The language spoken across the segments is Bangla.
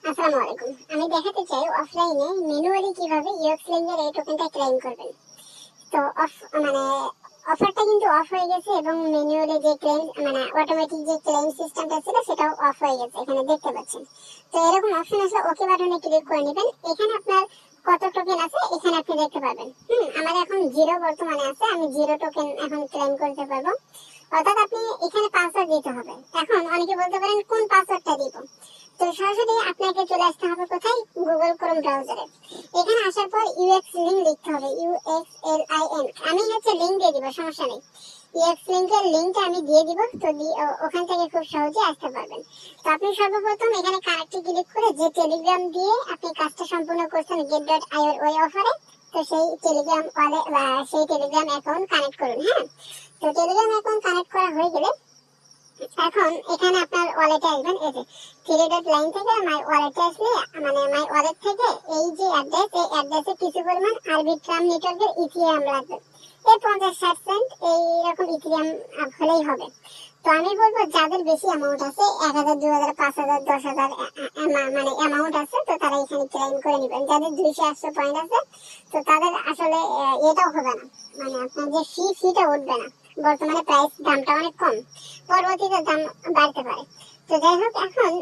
আসসালামু আলাইকুম। আমি দেখাতে চাই অফলাইনে ম্যানুয়ালি কিভাবে ইউএক্সলিং এর এই টোকেনটা ক্লেম করবেন। তো মানে অফারটা কিন্তু অফ হয়ে গেছে এবং ম্যানুয়ালি যে ক্লেম অটোমেটিক যে ক্লেম সিস্টেমটা ছিল সেটাও অফ হয়ে গেছে, এখানে দেখতে পাচ্ছেন। তো এরকম অপশন আসলে ওকে বাটনে ক্লিক করে নেবেন। এখানে আপনার কত টোকেন আছে এখানে আপনি দেখতে পারবেন। আমার এখন 0 বর্তমানে আছে, আমি 0 টোকেন এখন ক্লেম করতে পারবো। অর্থাৎ আপনি এখানে পাসওয়ার্ড দিতে হবে। এখন অনেকে বলতে পারেন কোন পাসওয়ার্ডটা দিব। তো সরাসরি আপনাকে চলে আসতে হবে কোথায়, গুগল ক্রোম ব্রাউজারে। এখানে আসার পর ইউএক্স লিংক লিখতে হবে, UXLIN। আমি লিংক দিয়ে দিব, সমস্যা নেই। ইউএক্স লিংকের লিংকটা আমি দিয়ে দিব, তো ওখান থেকে খুব সহজে আসতে পারবেন। তো আপনি সর্বপ্রথম এখানে কানেক্টে ক্লিক করে যে টেলিগ্রাম দিয়ে আপনি কাজটা সম্পূর্ণ করছেন get.io ওই অফারে, তো সেই টেলিগ্রাম সেই টেলিগ্রাম অ্যাকাউন্ট কানেক্ট করুন। হ্যাঁ, তো টেলিগ্রাম অ্যাকাউন্ট কানেক্ট করা হয়ে গেলে এখন এখানে আপনার ওয়ালেটে আসবেন। এই যে থ্রি ডট লাইন থেকে মাই ওয়ালেটে আসলে মাই ওয়ালেট থেকে এই যে অ্যাড্রেস, এই অ্যাড্রেসে কিছু পরিমাণ আরবিট্রাম নেটওয়ার্কের ইথিরিয়াম লাগবে। এই 50-60 সেন্ট এইরকম ইথিরিয়াম হলেই হবে। তো আমি বলবো যাদের বেশি অ্যামাউন্ট আছে, 1000, 2000, 5000, 10,000 অ্যামাউন্ট আছে, তো তারা এখানে ক্লেম করে নেবেন। যাদের 200-800 পয়েন্ট আছে, তো তাদের আসলে এটাও হবে না, আপনার যে ফিটা উঠবে না। বর্তমানে প্রাইস দামটা অনেক কম, পরবর্তীতে দাম বাড়তে পারে। তো যাই হোক, এখন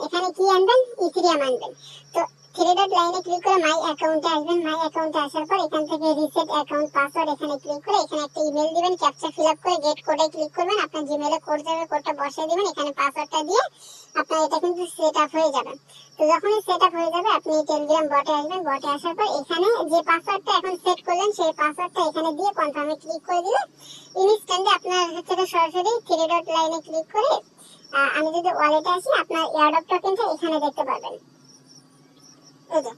এখানে কি আনবেন, ইথিরিয়াম আনবেন। তো থ্রি ডট লাইনে ক্লিক করে মাই অ্যাকাউন্টে আসবেন। মাই অ্যাকাউন্টে আসার পর এখান থেকে রিসেট অ্যাকাউন্ট পাসওয়ার্ড এখানে ক্লিক করে এখানে একটা ইমেল দিবেন, ক্যাপচা ফিল আপ করে গেট কোডে ক্লিক করবেন। আপনার জিমেইলে কোড যাবে, কোডটা বসিয়ে দিবেন, এখানে পাসওয়ার্ডটা দিয়ে আপনার এটা কিন্তু সেট আপ হয়ে যাবে। তো যখনই সেট আপ হয়ে যাবে আপনি টেলিগ্রাম বটে আসবেন। বটে আসার পর এখানে যে পাসওয়ার্ডটা এখন সেট করলেন সেই পাসওয়ার্ডটা এখানে দিয়ে কনফার্মে ক্লিক করে দিলে ইনস্ট্যান্টলি আপনার সরাসরি থ্রি ডট লাইনে ক্লিক করে আমি যদি ওয়ালেটে আসি, আপনার এয়ারড্রপ টোকেনটা এখানে দেখতে পারবেন। এই যে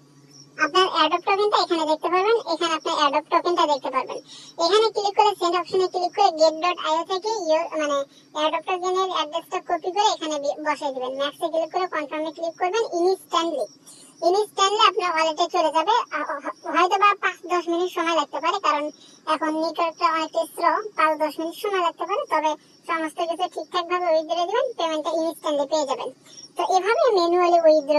আপনার এয়ারড্রপ টোকেনটা এখানে দেখতে পারবেন, এখানে আপনার এয়ারড্রপ টোকেনটা দেখতে পারবেন। এখানে ক্লিক করে সেন্ড অপশনে ক্লিক করে get.io থেকে এয়ারড্রপ টোকেনের অ্যাড্রেসটা কপি করে এখানে বসাই দিবেন। ম্যাক্সে ক্লিক করে কনফার্মে ক্লিক করবেন। ইনস্ট্যান্টলি আপনার ওয়ালেটে চলে যাবে। হয়তো বা 5-10 মিনিট সময় লাগতে পারে, কারণ এখন নেটওয়ার্কটা অনেক স্লো। 5-10 মিনিট সময় লাগতে পারে, তবে সমস্ত কিছু ঠিকঠাক ভাবে উইথড্র দিবেন, পেমেন্টটা ইনস্ট্যান্টলি পেয়ে যাবেন। তো এভাবে ম্যানুয়ালি উইথড্র